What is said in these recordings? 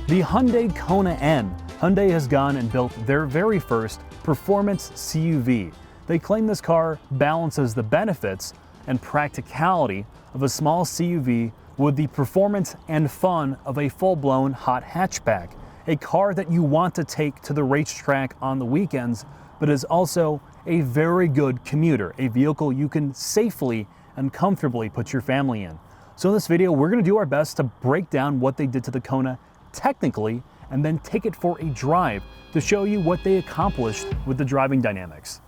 The Hyundai Kona N. Hyundai has gone and built their very first performance CUV. They claim this car balances the benefits and practicality of a small CUV with the performance and fun of a full-blown hot hatchback. A car that you want to take to the racetrack on the weekends, but is also a very good commuter, a vehicle you can safely and comfortably put your family in. So in this video, we're going to do our best to break down what they did to the Kona technically, and then take it for a drive to show you what they accomplished with the driving dynamics.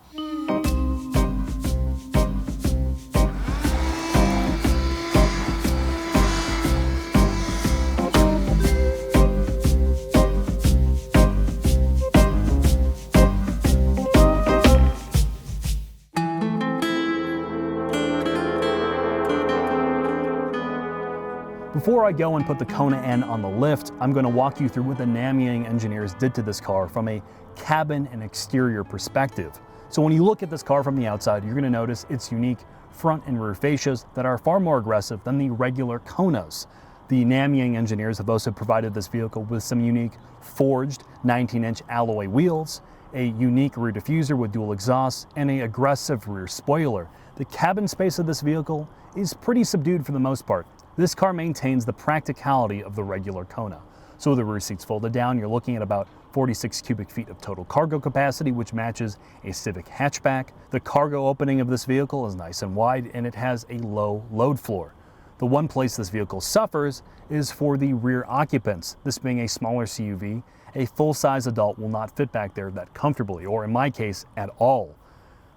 Before I go and put the Kona N on the lift, I'm going to walk you through what the Namyang engineers did to this car from a cabin and exterior perspective. So when you look at this car from the outside, you're going to notice its unique front and rear fascias that are far more aggressive than the regular Konas. The Namyang engineers have also provided this vehicle with some unique forged 19-inch alloy wheels, a unique rear diffuser with dual exhausts, and an aggressive rear spoiler. The cabin space of this vehicle is pretty subdued for the most part. This car maintains the practicality of the regular Kona. So with the rear seats folded down, you're looking at about 46 cubic feet of total cargo capacity, which matches a Civic hatchback. The cargo opening of this vehicle is nice and wide, and it has a low load floor. The one place this vehicle suffers is for the rear occupants. This being a smaller CUV, a full-size adult will not fit back there that comfortably, or in my case, at all.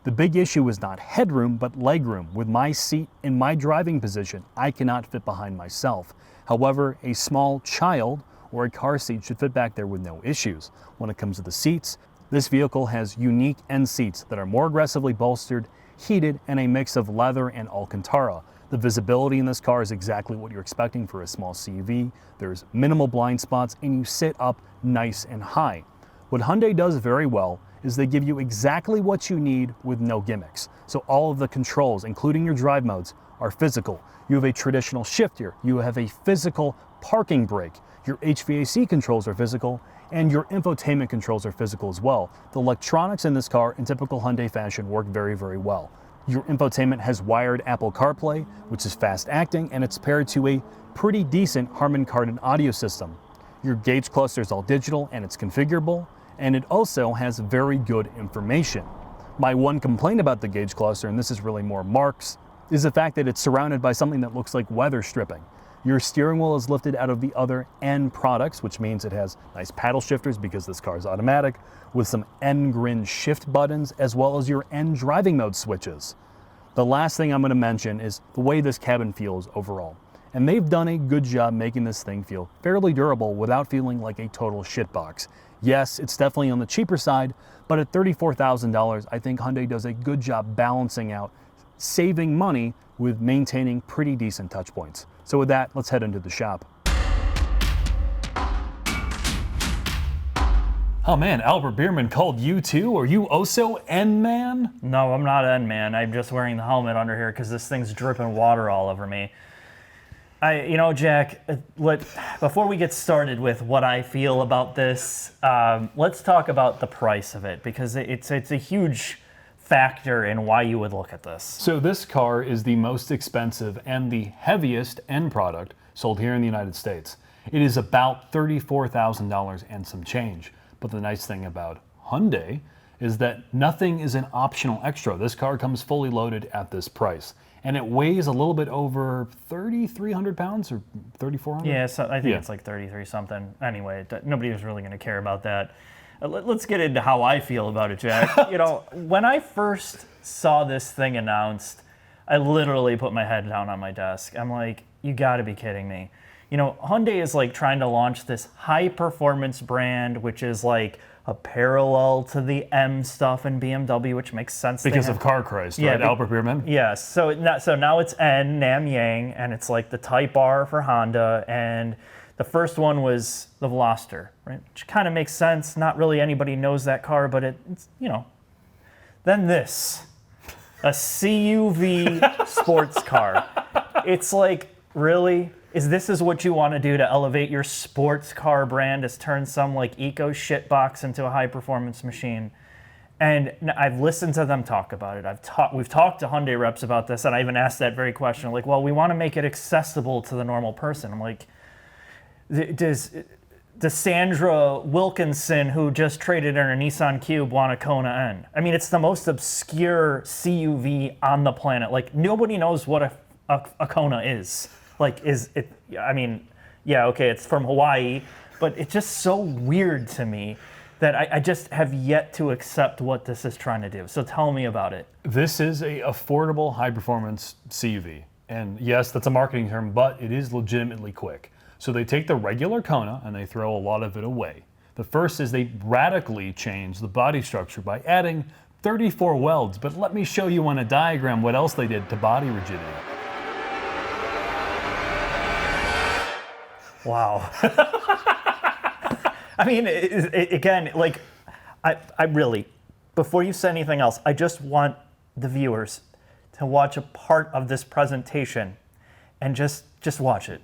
The big issue is not headroom, but legroom. With my seat in my driving position, I cannot fit behind myself. However, a small child or a car seat should fit back there with no issues. When it comes to the seats, this vehicle has unique end seats that are more aggressively bolstered, heated, and a mix of leather and Alcantara. The visibility in this car is exactly what you're expecting for a small CUV. There's minimal blind spots, and you sit up nice and high. What Hyundai does very well is they give you exactly what you need with no gimmicks. So all of the controls, including your drive modes, are physical. You have a traditional shift here. You have a physical parking brake. Your HVAC controls are physical, and your infotainment controls are physical as well. The electronics in this car, in typical Hyundai fashion, work very, very well. Your infotainment has wired Apple CarPlay, which is fast acting, and it's paired to a pretty decent Harman Kardon audio system. Your gauge cluster is all digital, and it's configurable, and it also has very good information. My one complaint about the gauge cluster, and this is really more Mark's, is the fact that it's surrounded by something that looks like weather stripping. Your steering wheel is lifted out of the other N products, which means it has nice paddle shifters because this car is automatic, with some N grin shift buttons, as well as your N driving mode switches. The last thing I'm going to mention is the way this cabin feels overall. And they've done a good job making this thing feel fairly durable without feeling like a total shitbox. Yes, it's definitely on the cheaper side, but at $34,000, I think Hyundai does a good job balancing out saving money with maintaining pretty decent touch points. So with that, let's head into the shop. Oh man, Albert Bierman called you too? Are you also N-man? No, I'm not N-man. I'm just wearing the helmet under here because this thing's dripping water all over me. Jack, before we get started with what I feel about this, let's talk about the price of it, because it's a huge factor in why you would look at this. So this car is the most expensive and the heaviest N product sold here in the United States. It is about $34,000 and some change. But the nice thing about Hyundai is that nothing is an optional extra. This car comes fully loaded at this price. And it weighs a little bit over 3,300 pounds or 3,400? Yeah, so I think it's like 33 something. Anyway, nobody was really going to care about that. Let's get into how I feel about it, Jack. When I first saw this thing announced, I literally put my head down on my desk. I'm like, you got to be kidding me. Hyundai is like trying to launch this high performance brand, which is like a parallel to the M stuff in BMW, which makes sense. Because of Car Christ, right? Albert Bierman? Yes. So now it's N, Namyang, and it's like the Type R for Honda, and the first one was the Veloster, right? Which kind of makes sense. Not really anybody knows that car, but it's. Then this, a CUV sports car. It's like, really? is this is what you want to do to elevate your sports car brand, is turn some like eco shitbox into a high performance machine. And I've listened to them talk about it. We've talked to Hyundai reps about this, and I even asked that very question. Like, well, we want to make it accessible to the normal person. I'm like, does Sandra Wilkinson, who just traded in her Nissan Cube, want a Kona N? I mean, it's the most obscure CUV on the planet. Like, nobody knows what a Kona is. Like, is it? I mean, yeah, okay, it's from Hawaii, but it's just so weird to me that I just have yet to accept what this is trying to do. So tell me about it. This is a affordable, high-performance CUV. And yes, that's a marketing term, but it is legitimately quick. So they take the regular Kona and they throw a lot of it away. The first is they radically change the body structure by adding 34 welds. But let me show you on a diagram what else they did to body rigidity. Wow. I mean, again, like, I really, before you say anything else, I just want the viewers to watch a part of this presentation and just watch it.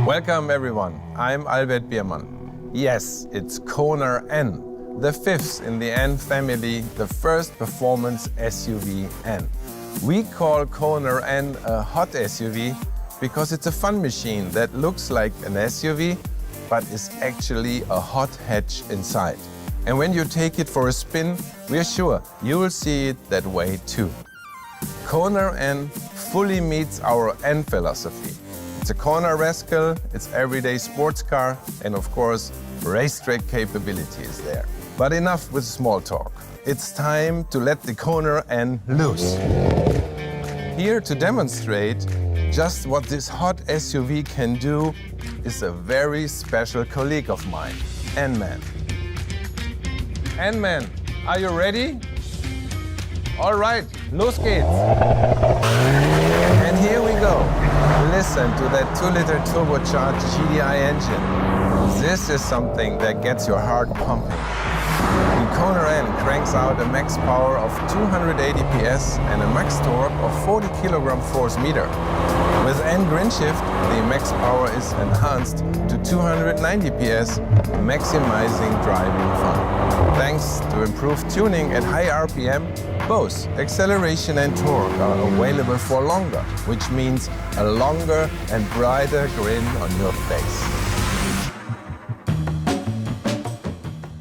Welcome everyone, I'm Albert Biermann. Yes, it's Kona N, the fifth in the N family, the first performance SUV N. We call Kona N a hot SUV because it's a fun machine that looks like an SUV, but is actually a hot hatch inside. And when you take it for a spin, we're sure you will see it that way too. Kona N fully meets our N philosophy. It's a corner rascal, it's everyday sports car, and of course, racetrack capability is there. But enough with small talk. It's time to let the Kona N loose. Here to demonstrate just what this hot SUV can do is a very special colleague of mine, N-Man. N-Man, are you ready? All right, los geht's. And here we go. Listen to that 2-liter turbocharged GTI engine. This is something that gets your heart pumping. The Kona N cranks out a max power of 280 PS and a max torque of 40 kg force meter. With N grin shift, the max power is enhanced to 290 PS, maximizing driving fun. Thanks to improved tuning at high RPM, both acceleration and torque are available for longer, which means a longer and brighter grin on your face.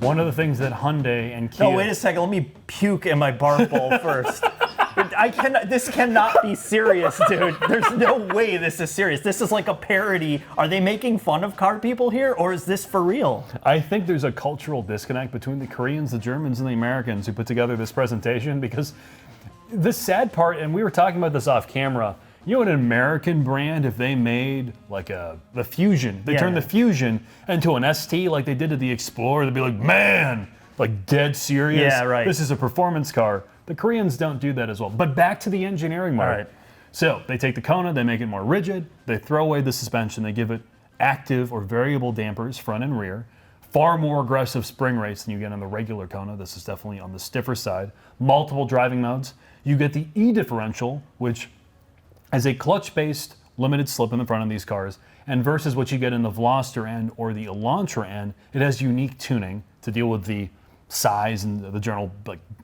One of the things that Hyundai and Kia... No, wait a second. Let me puke in my barf bowl first. This cannot be serious, dude. There's no way this is serious. This is like a parody. Are they making fun of car people here, or is this for real? I think there's a cultural disconnect between the Koreans, the Germans, and the Americans who put together this presentation, because the sad part, and we were talking about this off camera, you know, an American brand, if they made like the Fusion, they turned the Fusion into an ST like they did to the Explorer, they'd be like, man, like dead serious. Yeah, right. This is a performance car. The Koreans don't do that as well. But back to the engineering part. Right. So they take the Kona, they make it more rigid, they throw away the suspension, they give it active or variable dampers, front and rear, far more aggressive spring rates than you get on the regular Kona. This is definitely on the stiffer side. Multiple driving modes. You get the E differential, which is a clutch-based limited slip in the front of these cars, and versus what you get in the Veloster N or the Elantra N, it has unique tuning to deal with the size and the general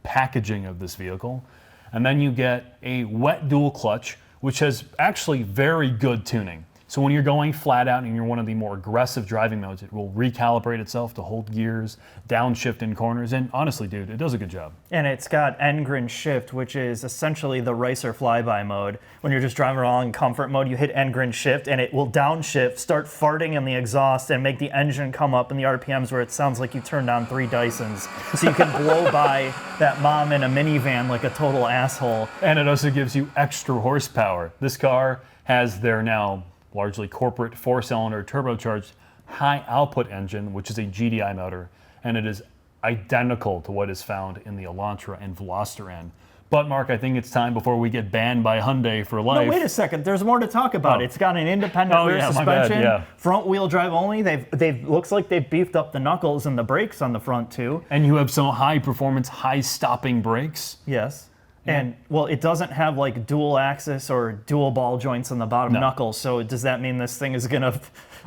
packaging of this vehicle. And then you get a wet dual clutch, which has actually very good tuning. So when you're going flat out and you're one of the more aggressive driving modes, it will recalibrate itself to hold gears, downshift in corners, and honestly, dude, it does a good job. And it's got N-grin shift, which is essentially the racer flyby mode. When you're just driving along in comfort mode, you hit N-grin shift, and it will downshift, start farting in the exhaust, and make the engine come up in the RPMs where it sounds like you turned on 3 Dysons. So you can blow by that mom in a minivan like a total asshole. And it also gives you extra horsepower. This car has their now largely corporate 4-cylinder turbocharged high output engine, which is a GDI motor, and it is identical to what is found in the Elantra and Veloster N. But Mark, I think it's time before we get banned by Hyundai for life. No, wait a second. There's more to talk about. Oh. It's got an independent rear yeah, my bad, suspension, yeah. front wheel drive only. They've looks like they've beefed up the knuckles and the brakes on the front too. And you have some high performance, high stopping brakes. Yes. And well, it doesn't have like dual axis or dual ball joints on the bottom knuckles. So does that mean this thing is gonna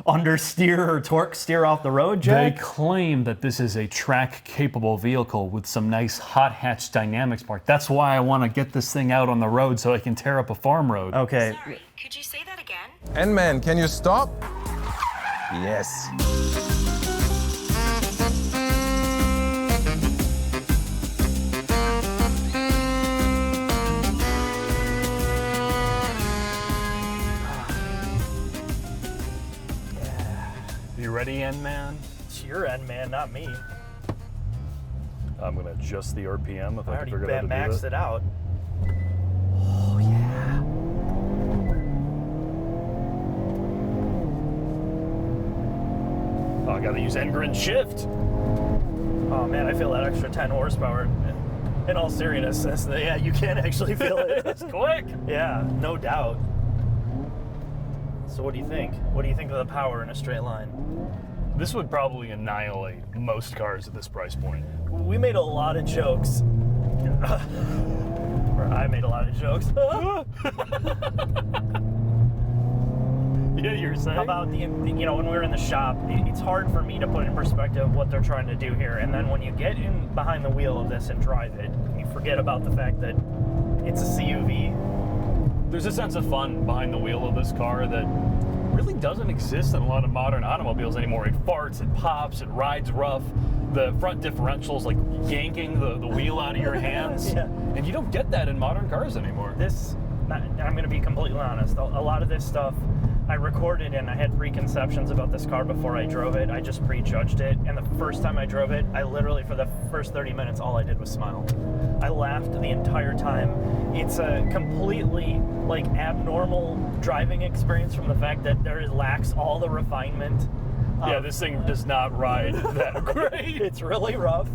understeer or torque steer off the road, Jack? They claim that this is a track capable vehicle with some nice hot hatch dynamics, Mark. That's why I want to get this thing out on the road so I can tear up a farm road. Okay. Sorry, could you say that again? N-Man, can you stop? Yes. You ready, N-Man? It's your end, man, not me. I'm going to adjust the RPM if I I already can figure out how to do maxed it. it out. Oh, I got to use N-Grin shift. Oh man, I feel that extra 10 horsepower. In all seriousness, yeah, you can actually feel it. It's quick. Yeah, no doubt. So what do you think? What do you think of the power in a straight line? This would probably annihilate most cars at this price point. We made a lot of jokes. Or I made a lot of jokes. Yeah, you're saying? About when we were in the shop, it's hard for me to put in perspective what they're trying to do here. And then when you get in behind the wheel of this and drive it, you forget about the fact that it's a CUV. There's a sense of fun behind the wheel of this car that really doesn't exist in a lot of modern automobiles anymore. It farts, it pops, it rides rough. The front differential's like yanking the wheel out of your hands. Yeah. And you don't get that in modern cars anymore. I'm going to be completely honest. A lot of this stuff I recorded and I had preconceptions about this car before I drove it. I just prejudged it. And the first time I drove it, I literally, for the first 30 minutes, all I did was smile. I laughed the entire time. It's a completely abnormal driving experience from the fact that there lacks all the refinement. Yeah, this thing does not ride that great. It's really rough.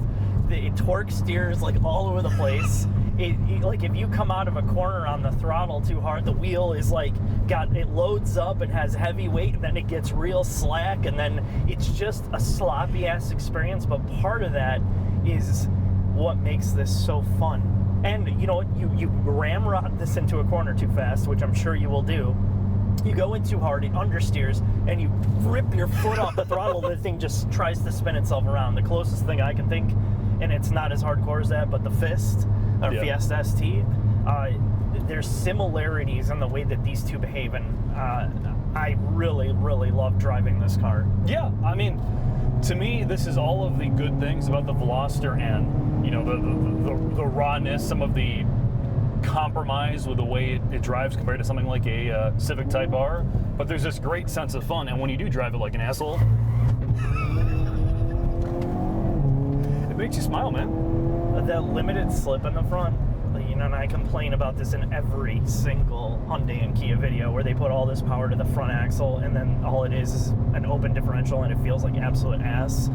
The torque steers all over the place. It if you come out of a corner on the throttle too hard, the wheel is it loads up and has heavy weight, and then it gets real slack, and then it's just a sloppy ass experience. But part of that is what makes this so fun. And you know what? You ramrod this into a corner too fast, which I'm sure you will do. You go in too hard, it understeers, and you rip your foot off the throttle, the thing just tries to spin itself around. The closest thing I can think, and it's not as hardcore as that, but the Fiesta ST, there's similarities in the way that these two behave, and I really, really love driving this car. Yeah, I mean, to me, this is all of the good things about the Veloster N. You know, the rawness, some of the compromise with the way it drives compared to something like a Civic Type R, but there's this great sense of fun, and when you do drive it like an asshole, it makes you smile, man. That limited slip in the front, and I complain about this in every single Hyundai and Kia video where they put all this power to the front axle and then all it is an open differential and it feels like absolute ass.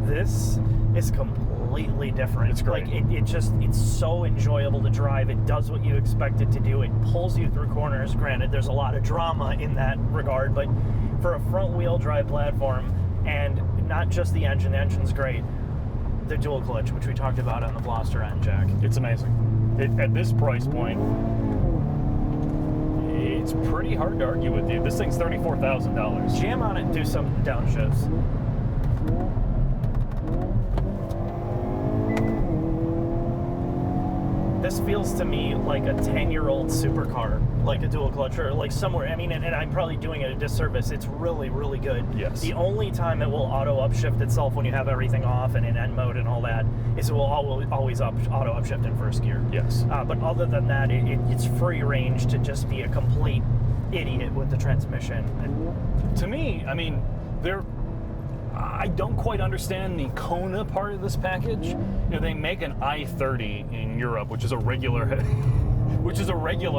This is completely different. It's great. It's so enjoyable to drive. It does what you expect it to do. It pulls you through corners. Granted, there's a lot of drama in that regard, but for a front wheel drive platform, and not just the engine's great. The dual clutch, which we talked about on the Veloster N, Jack. It's amazing. At this price point, it's pretty hard to argue with you. This thing's $34,000. Jam on it and do some downshifts. This feels to me like a 10-year-old supercar, like a dual clutch, or somewhere. I mean, and I'm probably doing it a disservice. It's really, really good. Yes. The only time it will auto upshift itself when you have everything off and in N mode and all that is it will always auto upshift in first gear. Yes. But other than that, it's free range to just be a complete idiot with the transmission. And to me, I mean, I don't quite understand the Kona part of this package. You know, they make an i30 in Europe, which is a regular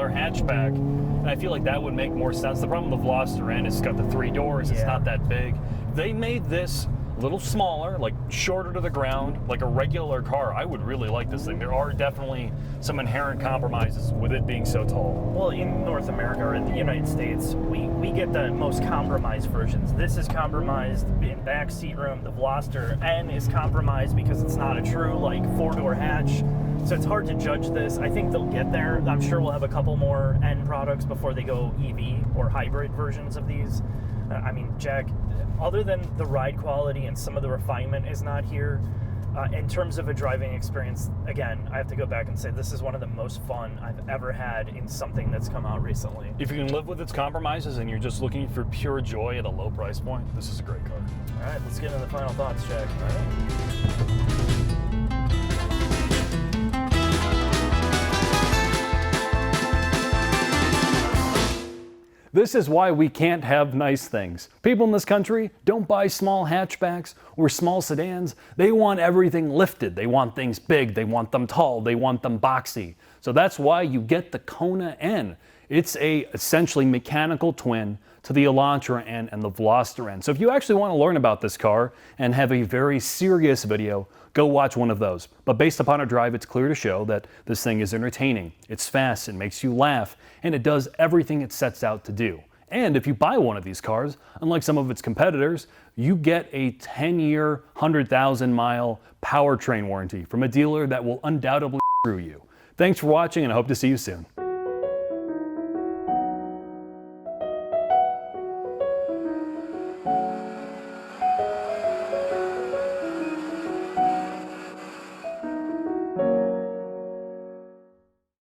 hatchback, and I feel like that would make more sense. The problem with the Veloster N is it's got the 3 doors. It's Yeah. not that big. They made this A little smaller, like shorter to the ground, like a regular car. I would really like this thing. There are definitely some inherent compromises with it being so tall. Well, in North America or in the United States, we get the most compromised versions. This is compromised in back seat room. The Veloster N is compromised because it's not a true like 4-door hatch. So it's hard to judge this. I think they'll get there. I'm sure we'll have a couple more N products before they go EV or hybrid versions of these. I mean, Jack, other than the ride quality and some of the refinement is not here, in terms of a driving experience, again, I have to go back and say this is one of the most fun I've ever had in something that's come out recently. If you can live with its compromises and you're just looking for pure joy at a low price point, this is a great car. All right, let's get into the final thoughts, Jack. All right. This is why we can't have nice things. People in this country don't buy small hatchbacks or small sedans. They want everything lifted. They want things big. They want them tall. They want them boxy. So that's why you get the Kona N. It's a essentially mechanical twin to the Elantra N and the Veloster N. So if you actually want to learn about this car and have a very serious video, go watch one of those. But based upon a drive, it's clear to show that this thing is entertaining. It's fast, it makes you laugh, and it does everything it sets out to do. And if you buy one of these cars, unlike some of its competitors, you get a 10-year, 100,000-mile powertrain warranty from a dealer that will undoubtedly screw you. Thanks for watching, and I hope to see you soon.